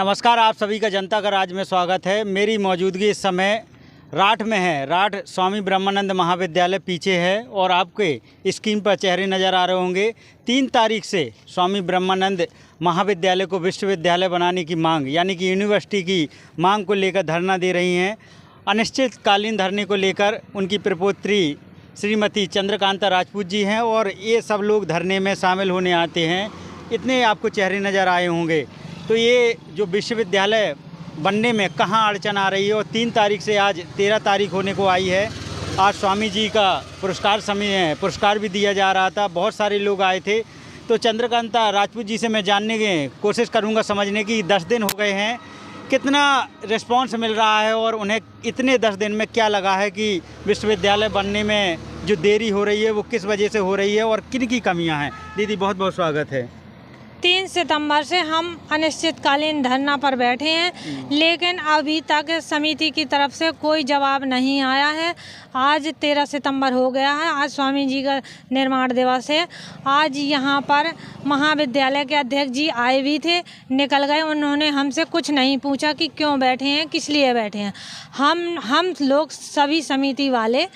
नमस्कार, आप सभी का जनता का राज में स्वागत है। मेरी मौजूदगी इस समय राठ में है। राठ स्वामी ब्रह्मानंद महाविद्यालय पीछे है और आपके स्क्रीन पर चेहरे नज़र आ रहे होंगे। 3 तारीख से स्वामी ब्रह्मानंद महाविद्यालय को विश्वविद्यालय बनाने की मांग यानी कि यूनिवर्सिटी की मांग को लेकर धरना दे रही हैं। अनिश्चितकालीन धरने को लेकर उनकी प्रपोत्री श्रीमती चंद्रकांता राजपूत जी हैं और ये सब लोग धरने में शामिल होने आते हैं। इतने आपको चेहरे नज़र आए होंगे। तो ये जो विश्वविद्यालय बनने में कहाँ अड़चन आ रही है और 3 तारीख से आज 13 तारीख होने को आई है। आज स्वामी जी का पुरस्कार भी दिया जा रहा था, बहुत सारे लोग आए थे। तो चंद्रकांता राजपूत जी से मैं जानने की कोशिश करूँगा समझने की 10 दिन हो गए हैं, कितना रिस्पांस मिल रहा है और उन्हें इतने 10 दिन में क्या लगा है कि विश्वविद्यालय बनने में जो देरी हो रही है वो किस वजह से हो रही है और किन की कमियां हैं। दीदी बहुत बहुत स्वागत है। 3 सितंबर से हम अनिश्चितकालीन धरना पर बैठे हैं, लेकिन अभी तक समिति की तरफ से कोई जवाब नहीं आया है। आज 13 सितंबर हो गया है, आज स्वामी जी का निर्माण दिवस है। आज यहाँ पर महाविद्यालय के अध्यक्ष जी आए भी थे, निकल गए। उन्होंने हमसे कुछ नहीं पूछा कि क्यों बैठे हैं, किस लिए बैठे हैं। हम लोग सभी समिति वाले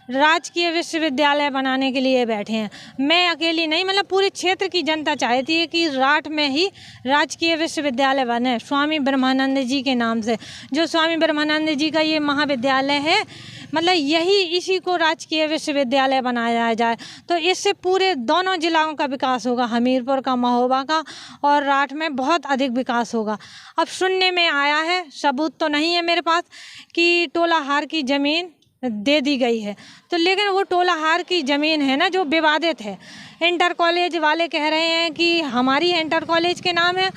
राजकीय विश्वविद्यालय बनाने के लिए बैठे हैं। मैं अकेली नहीं, मतलब पूरे क्षेत्र की जनता चाहती है कि राठ में ही राजकीय विश्वविद्यालय बने स्वामी ब्रह्मानंद जी के नाम से। जो स्वामी ब्रह्मानंद जी का ये महाविद्यालय है, मतलब इसी को राजकीय विश्वविद्यालय बनाया जाए तो इससे पूरे दोनों जिलाओं का विकास होगा, हमीरपुर का, महोबा का और राठ में बहुत अधिक विकास होगा। अब सुनने में आया है, सबूत तो नहीं है मेरे पास, कि टोलाहार की ज़मीन दे दी गई है। तो लेकिन वो टोलाहार की ज़मीन है ना जो विवादित है। इंटर कॉलेज वाले कह रहे हैं कि हमारी इंटर कॉलेज के नाम है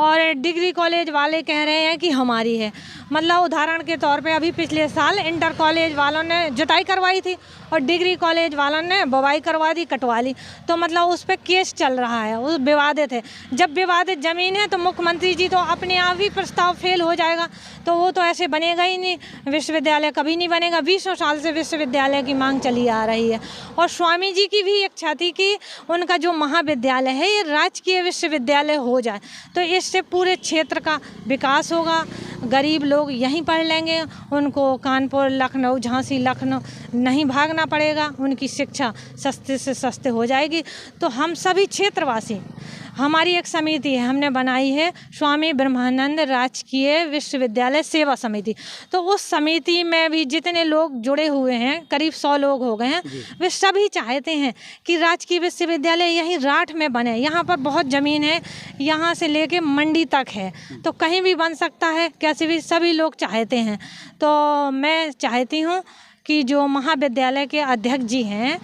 और डिग्री कॉलेज वाले कह रहे हैं कि हमारी है। मतलब उदाहरण के तौर पे अभी पिछले साल इंटर कॉलेज वालों ने जुताई करवाई थी और डिग्री कॉलेज वालों ने बुवाई करवा दी, कटवा ली। तो मतलब उस पर केस चल रहा है, वो विवादित है। जब विवादित ज़मीन है तो मुख्यमंत्री जी तो अपने आप ही प्रस्ताव फेल हो जाएगा, तो वो तो ऐसे बनेगा ही नहीं। विश्वविद्यालय कभी नहीं बनेगा। 20 साल से विश्वविद्यालय की मांग चली आ रही है और स्वामी जी की भी इच्छा थी कि उनका जो महाविद्यालय है ये राजकीय विश्वविद्यालय हो जाए, तो इससे पूरे क्षेत्र का विकास होगा। गरीब लोग यहीं पढ़ लेंगे, उनको कानपुर, लखनऊ, झांसी, लखनऊ नहीं भागना पड़ेगा, उनकी शिक्षा सस्ते से सस्ते हो जाएगी। तो हम सभी क्षेत्रवासी, हमारी एक समिति है, हमने बनाई है स्वामी ब्रह्मानंद राजकीय विश्वविद्यालय सेवा समिति। तो उस समिति में भी जितने लोग जुड़े हुए हैं, करीब 100 लोग हो गए हैं, वे सभी चाहते हैं कि राजकीय विश्वविद्यालय यहीं राठ में बने। यहाँ पर बहुत ज़मीन है, यहाँ से लेके मंडी तक है, तो कहीं भी बन सकता है, कैसे भी सभी लोग चाहते हैं। तो मैं चाहती हूँ कि जो महाविद्यालय के अध्यक्ष जी हैं,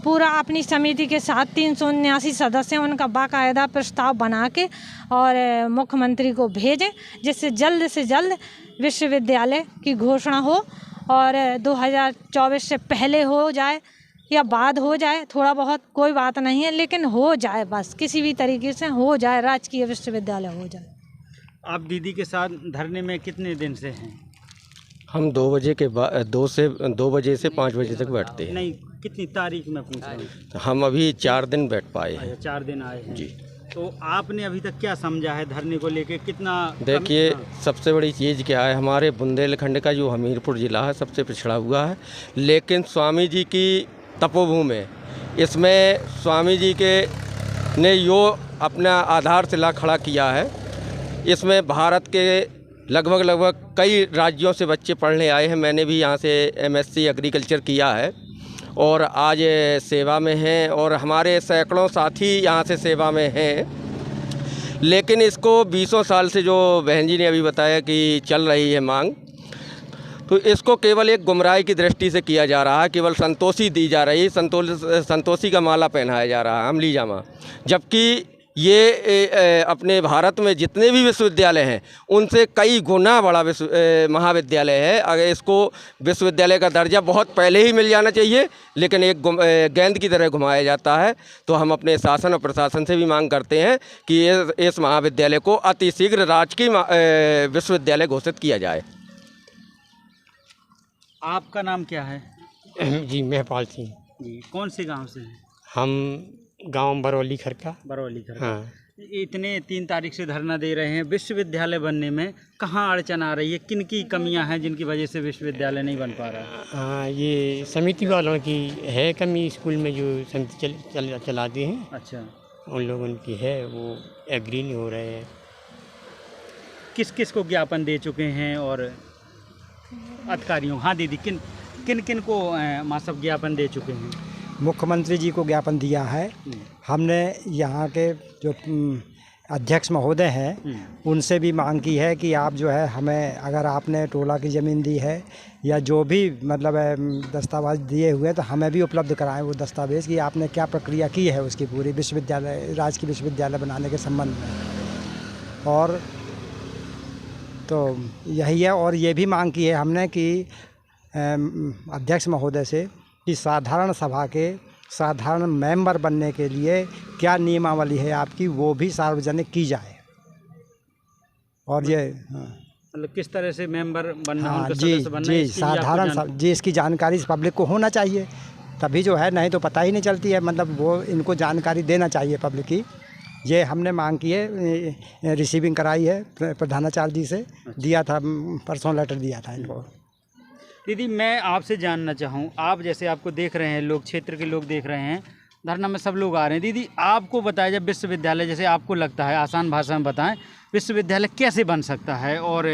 पूरा अपनी समिति के साथ 379 सदस्य हैं, उनका बाकायदा प्रस्ताव बना के और मुख्यमंत्री को भेजें, जिससे जल्द से जल्द विश्वविद्यालय की घोषणा हो और 2024 से पहले हो जाए या बाद हो जाए, थोड़ा बहुत कोई बात नहीं है, लेकिन हो जाए, बस किसी भी तरीके से हो जाए, राजकीय विश्वविद्यालय हो जाए। आप दीदी के साथ धरने में कितने दिन से हैं? हम 2 बजे के बाद 2 बजे से 5 बजे तक बैठते हैं। नहीं, कितनी तारीख में पूछ रहा हूँ? हम अभी 4 दिन बैठ पाए हैं। 4 दिन आए हैं जी। तो आपने अभी तक क्या समझा है धरने को लेके, कितना? देखिए, सबसे बड़ी चीज़ क्या है, हमारे बुंदेलखंड का जो हमीरपुर ज़िला है सबसे पिछड़ा हुआ है, लेकिन स्वामी जी की तपोभूमि है। इसमें स्वामी जी के ने जो अपना आधारशिला खड़ा किया है, इसमें भारत के लगभग कई राज्यों से बच्चे पढ़ने आए हैं। मैंने भी यहाँ से MSc एग्रीकल्चर किया है और आज सेवा में हैं और हमारे सैकड़ों साथी यहाँ से सेवा में हैं। लेकिन इसको 20 साल से, जो बहन जी ने अभी बताया कि चल रही है मांग, तो इसको केवल एक गुमराही की दृष्टि से किया जा रहा है। केवल संतोषी दी जा रही है, संतोषी का माला पहनाया जा रहा है, अमली जामा। जबकि ये अपने भारत में जितने भी विश्वविद्यालय हैं उनसे कई गुना बड़ा महाविद्यालय है। अगर इसको विश्वविद्यालय का दर्जा बहुत पहले ही मिल जाना चाहिए, लेकिन एक गेंद की तरह घुमाया जाता है। तो हम अपने शासन और प्रशासन से भी मांग करते हैं कि इस महाविद्यालय को अतिशीघ्र राजकीय विश्वविद्यालय घोषित किया जाए। आपका नाम क्या है? जी, महपाल सिंह। जी, कौन से गांव से हैं? हम गांव बरौली खरका। बरौली खरका। हाँ। इतने 3 तारीख से धरना दे रहे हैं, विश्वविद्यालय बनने में कहाँ अड़चन आ रही है, किन की कमियां हैं जिनकी वजह से विश्वविद्यालय नहीं बन पा रहा है? हाँ, ये समिति वालों की है कमी, स्कूल में जो समिति चलाते हैं अच्छा, उन लोगों की है, वो एग्री नहीं हो रहे हैं। किस किस को ज्ञापन दे चुके हैं और अधिकारियों? हाँ दीदी, किन किन किन को माँ सब ज्ञापन दे चुके हैं? मुख्यमंत्री जी को ज्ञापन दिया है। हमने यहाँ के जो अध्यक्ष महोदय हैं उनसे भी मांग की है कि आप जो है हमें, अगर आपने टोला की ज़मीन दी है या जो भी मतलब दस्तावेज दिए हुए तो हमें भी उपलब्ध कराएं वो दस्तावेज़ कि आपने क्या प्रक्रिया की है उसकी पूरी विश्वविद्यालय, राजकीय विश्वविद्यालय बनाने के संबंध में। और तो यही है। और ये भी मांग की है हमने कि अध्यक्ष महोदय से कि साधारण सभा के साधारण मेंबर बनने के लिए क्या नियमावली है आपकी, वो भी सार्वजनिक की जाए। और ये मतलब किस तरह से मेंबर बनना, हाँ उनका जी सदस्य बनना, जी, इसकी भी आपको साधारण जी, इसकी जानकारी पब्लिक को होना चाहिए, तभी जो है, नहीं तो पता ही नहीं चलती है। मतलब वो इनको जानकारी देना चाहिए पब्लिक की। ये हमने मांग की है, रिसीविंग कराई है प्रधानाचार्य जी से। दिया था परसों, लेटर दिया था इनको। दीदी मैं आपसे जानना चाहूँ, आप जैसे आपको देख रहे हैं लोग, क्षेत्र के लोग देख रहे हैं, धरना में सब लोग आ रहे हैं, दीदी आपको बताया जब विश्वविद्यालय, जैसे आपको लगता है, आसान भाषा में बताएं, विश्वविद्यालय कैसे बन सकता है, और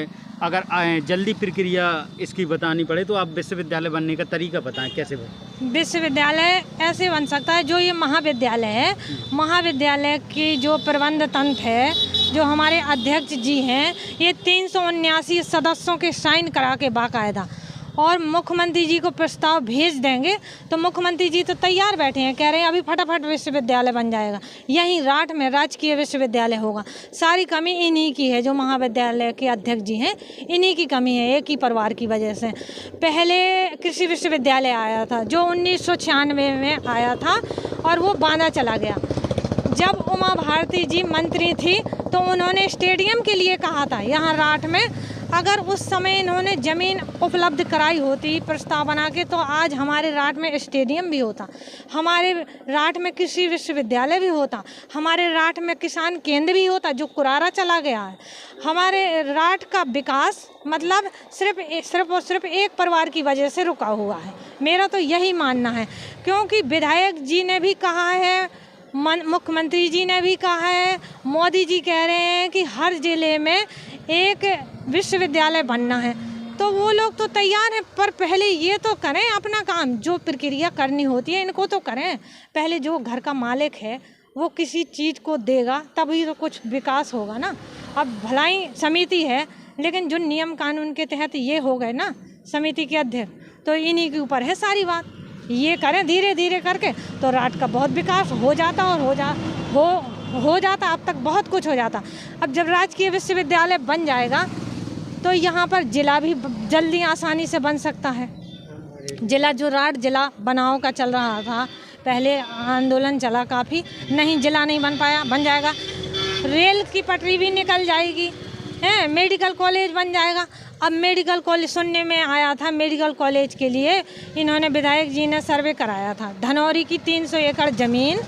अगर जल्दी प्रक्रिया इसकी बतानी पड़े तो आप विश्वविद्यालय बनने का तरीका बताएं, कैसे बन? विश्वविद्यालय ऐसे बन सकता है, जो ये महाविद्यालय है, महाविद्यालय की जो प्रबंध तंत्र है, जो हमारे अध्यक्ष जी हैं, ये 379 सदस्यों के साइन करा के बाकायदा और मुख्यमंत्री जी को प्रस्ताव भेज देंगे, तो मुख्यमंत्री जी तो तैयार बैठे हैं, कह रहे हैं अभी फटाफट विश्वविद्यालय बन जाएगा, यहीं राठ में राजकीय विश्वविद्यालय होगा। सारी कमी इन्हीं की है, जो महाविद्यालय के अध्यक्ष जी हैं, इन्हीं की कमी है, एक ही परिवार की वजह से। पहले कृषि विश्वविद्यालय आया था, जो 1996 में आया था और वो बांधा चला गया। जब उमा भारती जी मंत्री थी तो उन्होंने स्टेडियम के लिए कहा था यहाँ राठ में, अगर उस समय इन्होंने ज़मीन उपलब्ध कराई होती प्रस्ताव बना के, तो आज हमारे राठ में स्टेडियम भी होता, हमारे राठ में कृषि विश्वविद्यालय भी होता, हमारे राठ में किसान केंद्र भी होता, जो कुरारा चला गया है। हमारे राठ का विकास मतलब सिर्फ और सिर्फ एक परिवार की वजह से रुका हुआ है, मेरा तो यही मानना है। क्योंकि विधायक जी ने भी कहा है, मुख्यमंत्री जी ने भी कहा है, मोदी जी कह रहे हैं कि हर ज़िले में एक विश्वविद्यालय बनना है, तो वो लोग तो तैयार हैं, पर पहले ये तो करें अपना काम, जो प्रक्रिया करनी होती है इनको तो करें। पहले जो घर का मालिक है वो किसी चीज़ को देगा तभी तो कुछ विकास होगा ना। अब भलाई समिति है, लेकिन जो नियम कानून के तहत ये हो गए ना समिति के अध्यक्ष, तो इन्हीं के ऊपर है सारी बात। ये करें धीरे धीरे करके तो राठ का बहुत विकास हो जाता और हो जाता, अब तक बहुत कुछ हो जाता। अब जब राजकीय विश्वविद्यालय बन जाएगा तो यहाँ पर जिला भी जल्दी आसानी से बन सकता है। जिला जो राठ जिला बनाओ का चल रहा था, पहले आंदोलन चला काफ़ी, नहीं जिला नहीं बन पाया, बन जाएगा। रेल की पटरी भी निकल जाएगी, है, मेडिकल कॉलेज बन जाएगा। अब मेडिकल कॉलेज सुनने में आया था, मेडिकल कॉलेज के लिए इन्होंने विधायक जी ने सर्वे कराया था, धनौरी की 300 एकड़ ज़मीन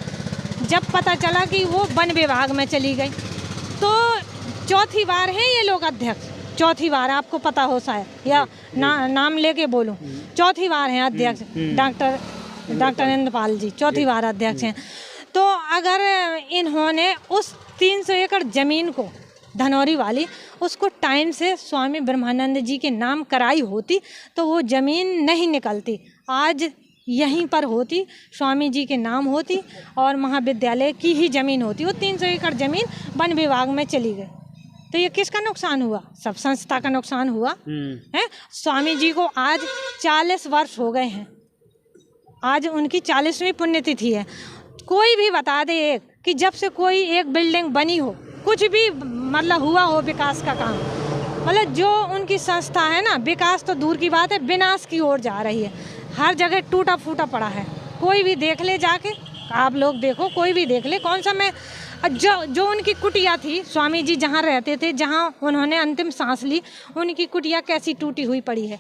जब पता चला कि वो वन विभाग में चली गई, तो चौथी बार है ये लोग अध्यक्ष, चौथी बार, आपको पता हो शायद, या नाम लेके बोलूं, चौथी बार हैं अध्यक्ष डॉक्टर इंद्रपाल जी, चौथी बार अध्यक्ष हैं। तो अगर इन्होंने उस 300 एकड़ ज़मीन को, धनौरी वाली, उसको टाइम से स्वामी ब्रह्मानंद जी के नाम कराई होती तो वो ज़मीन नहीं निकलती, आज यहीं पर होती, स्वामी जी के नाम होती और महाविद्यालय की ही ज़मीन होती। वो 300 एकड़ ज़मीन वन विभाग में चली गई, तो ये किसका नुकसान हुआ? सब संस्था का नुकसान हुआ है। स्वामी जी को आज 40 वर्ष हो गए हैं, आज उनकी 40वीं पुण्यतिथि है। कोई भी बता दे एक कि जब से कोई एक बिल्डिंग बनी हो, कुछ भी मतलब हुआ हो विकास का काम, मतलब जो उनकी संस्था है ना, विकास तो दूर की बात है, विनाश की ओर जा रही है। हर जगह टूटा फूटा पड़ा है, कोई भी देख ले जाके, आप लोग देखो, कोई भी देख ले, कौन सा मैं जो उनकी कुटिया थी, स्वामी जी जहाँ रहते थे, जहाँ उन्होंने अंतिम सांस ली, उनकी कुटिया कैसी टूटी हुई पड़ी है।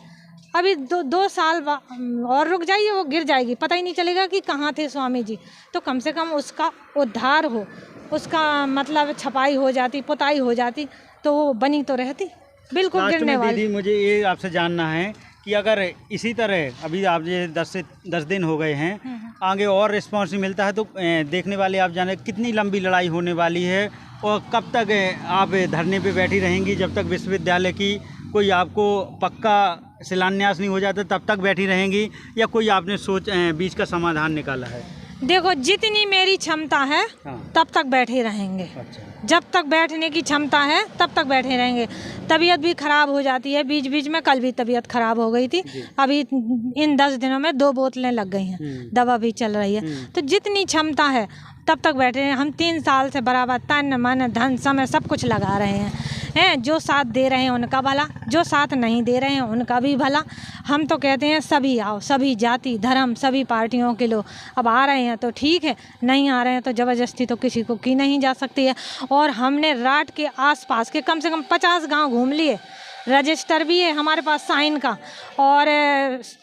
अभी 2 साल और रुक जाइए, वो गिर जाएगी, पता ही नहीं चलेगा कि कहाँ थे स्वामी जी। तो कम से कम उसका उद्धार हो, उसका मतलब छपाई हो जाती, पुताई हो जाती, तो वो बनी तो रहती, बिल्कुल लास्ट गिरने में वाली। दीदी मुझे ये आपसे जानना है कि अगर इसी तरह अभी आप ये 10 दिन हो गए हैं, आगे और रिस्पॉन्स नहीं मिलता है तो देखने वाले आप जाने कितनी लंबी लड़ाई होने वाली है और कब तक आप धरने पे बैठी रहेंगी? जब तक विश्वविद्यालय की कोई आपको पक्का शिलान्यास नहीं हो जाता तब तक बैठी रहेंगी या कोई आपने बीच का समाधान निकाला है? देखो, जितनी मेरी क्षमता है तब तक बैठे रहेंगे। अच्छा। जब तक बैठने की क्षमता है तब तक बैठे रहेंगे। तबीयत भी ख़राब हो जाती है बीच बीच में, कल भी तबीयत ख़राब हो गई थी। अभी इन 10 दिनों में 2 बोतलें लग गई हैं, दवा भी चल रही है। तो जितनी क्षमता है तब तक बैठे हैं। हम 3 साल से बराबर तन मन धन समय सब कुछ लगा रहे हैं। जो साथ दे रहे हैं उनका भला, जो साथ नहीं दे रहे हैं उनका भी भला। हम तो कहते हैं सभी आओ, सभी जाति धर्म सभी पार्टियों के लोग। अब आ रहे हैं तो ठीक है, नहीं आ रहे हैं तो ज़बरदस्ती तो किसी को की नहीं जा सकती है। और हमने राट के आसपास के कम से कम 50 गांव घूम लिए, रजिस्टर भी है हमारे पास साइन का, और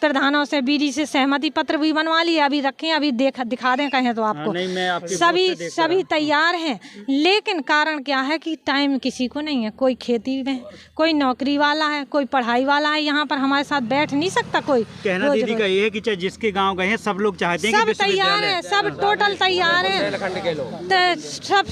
प्रधानों से बीडी से सहमति पत्र भी बनवा लिए, अभी रखें, अभी दिखा दें कहें तो आपको। नहीं, मैं आपकी सभी तैयार हैं। लेकिन कारण क्या है कि टाइम किसी को नहीं है। कोई खेती में, कोई नौकरी वाला है, कोई पढ़ाई वाला है, यहाँ पर हमारे साथ बैठ नहीं सकता कोई। कहना दीदी का ये है कि चाहे जिसके गांव गए हैं सब लोग चाहते हैं सब तैयार हैं, सब टोटल तैयार हैं, सब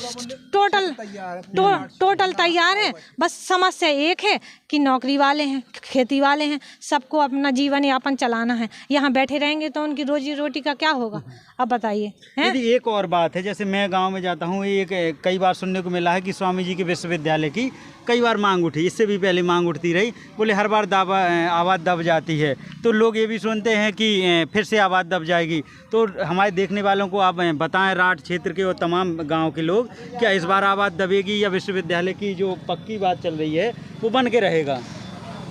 टोटल तैयार हैं। बस समस्या एक है कि नौकरी वाले हैं, खेती वाले हैं, सबको अपना जीवन यापन चलाना है। यहाँ बैठे रहेंगे तो उनकी रोजी रोटी का क्या होगा? अब बताइए। दीदी एक और बात है, जैसे मैं गांव में जाता हूँ, एक कई बार सुनने को मिला है कि स्वामी जी के विश्वविद्यालय की कई बार मांग उठी, इससे भी पहले मांग उठती रही, बोले हर बार आवाज़ दब जाती है। तो लोग ये भी सुनते हैं कि फिर से आवाज़ दब जाएगी। तो हमारे देखने वालों को आप बताएं, राठ क्षेत्र के और तमाम गाँव के लोग, क्या इस बार आवाज़ दबेगी या विश्वविद्यालय की जो पक्की बात चल रही है वो बन के रहेगा?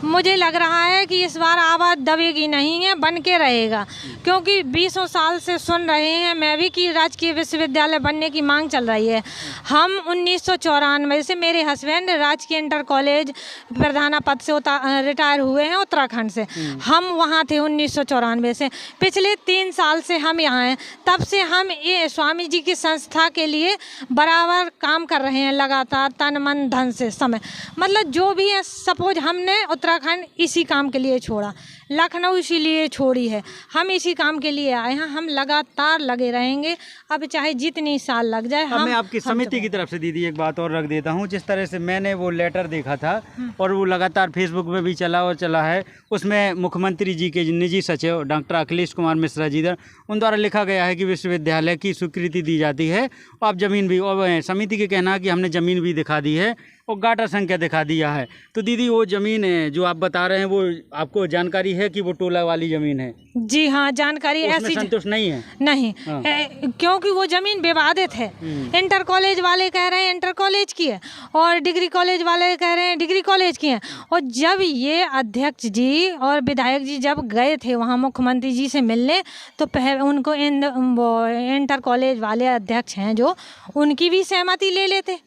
मुझे लग रहा है कि इस बार आवाज़ दबेगी नहीं है, बन के रहेगा। क्योंकि 20 साल से सुन रहे हैं मैं भी कि राजकीय विश्वविद्यालय बनने की मांग चल रही है। हम 1994 से, मेरे हस्बैंड राजकीय इंटर कॉलेज प्रधाना पद से रिटायर हुए हैं उत्तराखंड से। हम वहाँ थे 1994 से। पिछले 3 साल से हम यहाँ हैं। तब से हम ये स्वामी जी की संस्था के लिए बराबर काम कर रहे हैं, लगातार तन मन धन से समय, मतलब जो भी है। सपोज हमने उत्तराखंड इसी काम के लिए छोड़ा, लखनऊ इसीलिए छोड़ी है, हम इसी काम के लिए आए हैं। हम लगातार लगे रहेंगे, अब चाहे जितनी साल लग जाए। मैं आपकी समिति की तरफ से दीदी एक बात और रख देता हूँ। जिस तरह से मैंने वो लेटर देखा था और वो लगातार फेसबुक में भी चला है, उसमें मुख्यमंत्री जी के निजी सचिव डॉक्टर अखिलेश कुमार मिश्रा जी उन द्वारा लिखा गया है कि विश्वविद्यालय की स्वीकृति दी जाती है। आप ज़मीन भी, और समिति के कहना है कि हमने ज़मीन भी दिखा दी है और गाटा संख्या दिखा दिया है। तो दीदी वो ज़मीन जो आप बता रहे हैं वो आपको जानकारी है कि वो टोला वाली ज़मीन है? जी हाँ, जानकारी ऐसी संतुष्ट नहीं है? नहीं, क्योंकि वो ज़मीन विवादित है। इंटर कॉलेज वाले कह रहे हैं इंटर कॉलेज की है और डिग्री कॉलेज वाले कह रहे हैं डिग्री कॉलेज की है। और जब ये अध्यक्ष जी और विधायक जी जब गए थे वहाँ मुख्यमंत्री जी से मिलने, तो उनको इंटर कॉलेज वाले अध्यक्ष हैं जो, उनकी भी सहमति ले लेते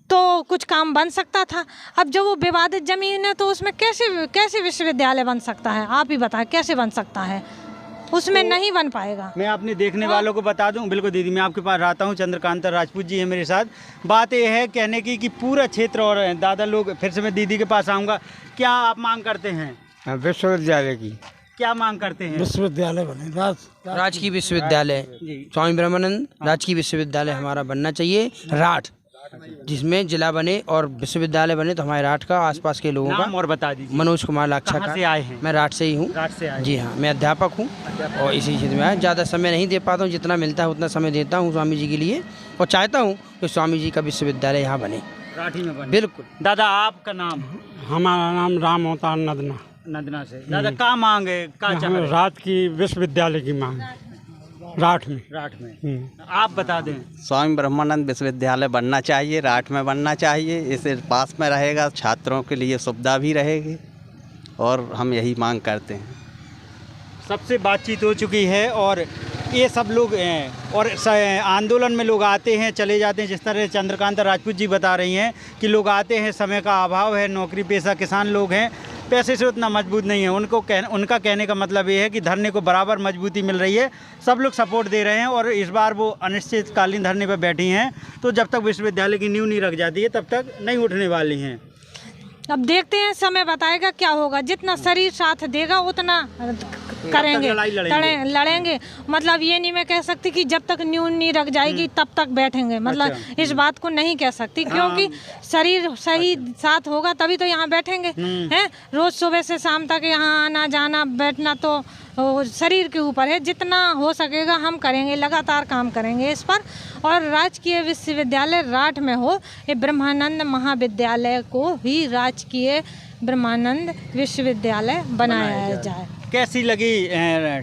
तो कुछ काम बन सकता था। अब जो वो विवादित ज़मीन है तो उसमें कैसे विश्वविद्यालय बन सकता है? आप ही बताएं, कैसे बन सकता है? उसमें तो नहीं बन पाएगा। मैं अपने देखने वालों को बता दूं, बिल्कुल दीदी, मैं आपके पास रहता हूं, चंद्रकांता राजपूत जी है मेरे साथ। बात यह है कहने की कि पूरा क्षेत्र, और दादा लोग, फिर से मैं दीदी के पास आऊँगा। क्या आप मांग करते हैं? विश्वविद्यालय की क्या मांग करते हैं? विश्वविद्यालय बने, राजकीय विश्वविद्यालय, स्वामी ब्रह्मानंद राजकीय विश्वविद्यालय हमारा बनना चाहिए। राठ जिसमें जिला बने और विश्वविद्यालय बने, तो हमारे राठ का आसपास के लोगों का। नाम और बता दीजिए। मनोज कुमार लाक्षा कहाँ से आए हैं? मैं राठ से ही हूँ। राठ से आए? जी हाँ, मैं अध्यापक हूँ और इसी क्षेत्र में आया। ज़्यादा समय नहीं दे पाता हूँ, जितना मिलता है उतना समय देता हूँ स्वामी जी के लिए, और चाहता हूँ कि स्वामी जी का विश्वविद्यालय यहाँ बने, राठी में बने। बिल्कुल। दादा आपका नाम? हमारा नाम राम अवतार नदना से। दादा क्या मांग है, क्या चाह रहे हैं? राठ की विश्वविद्यालय की मांग, राठ में। आप बता दें। स्वामी ब्रह्मानंद विश्वविद्यालय बनना चाहिए, राठ में बनना चाहिए। इससे पास में रहेगा, छात्रों के लिए सुविधा भी रहेगी, और हम यही मांग करते हैं। सबसे बातचीत हो चुकी है और ये सब लोग हैं और आंदोलन में लोग आते हैं चले जाते हैं। जिस तरह चंद्रकांता राजपूत जी बता रही हैं कि लोग आते हैं, समय का अभाव है, नौकरी पेशा किसान लोग हैं, पैसे से उतना मजबूत नहीं है। उनका कहने का मतलब ये है कि धरने को बराबर मजबूती मिल रही है, सब लोग सपोर्ट दे रहे हैं और इस बार वो अनिश्चितकालीन धरने पर बैठी हैं। तो जब तक विश्वविद्यालय की नींव नहीं रख जाती है तब तक नहीं उठने वाली हैं। अब देखते हैं, समय बताएगा क्या होगा। जितना शरीर साथ देगा उतना करेंगे, लड़ेंगे। मतलब ये नहीं मैं कह सकती कि जब तक न्यून नहीं रख जाएगी तब तक बैठेंगे, मतलब अच्छा। इस बात को नहीं कह सकती, क्योंकि शरीर सही साथ होगा तभी तो यहाँ बैठेंगे हैं। रोज सुबह से शाम तक यहाँ आना जाना बैठना तो शरीर के ऊपर है। जितना हो सकेगा हम करेंगे, लगातार काम करेंगे इस पर। और राजकीय विश्वविद्यालय राठ में हो, ये ब्रह्मानंद महाविद्यालय को ही राजकीय ब्रह्मानंद विश्वविद्यालय बनाया जाए। कैसी लगी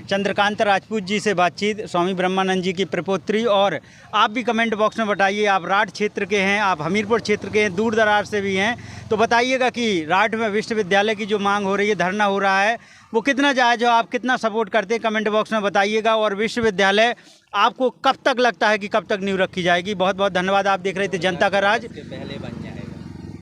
चंद्रकांत राजपूत जी से बातचीत, स्वामी ब्रह्मानंद जी की प्रपोत्री? और आप भी कमेंट बॉक्स में बताइए, आप राठ क्षेत्र के हैं, आप हमीरपुर क्षेत्र के हैं, दूर दराज से भी हैं, तो बताइएगा कि राठ में विश्वविद्यालय की जो मांग हो रही है, धरना हो रहा है, वो कितना जायज़ हो, आप कितना सपोर्ट करते हैं, कमेंट बॉक्स में बताइएगा। और विश्वविद्यालय आपको कब तक लगता है कि कब तक नींव रखी जाएगी? बहुत बहुत धन्यवाद। आप देख रहे थे जनता का राज।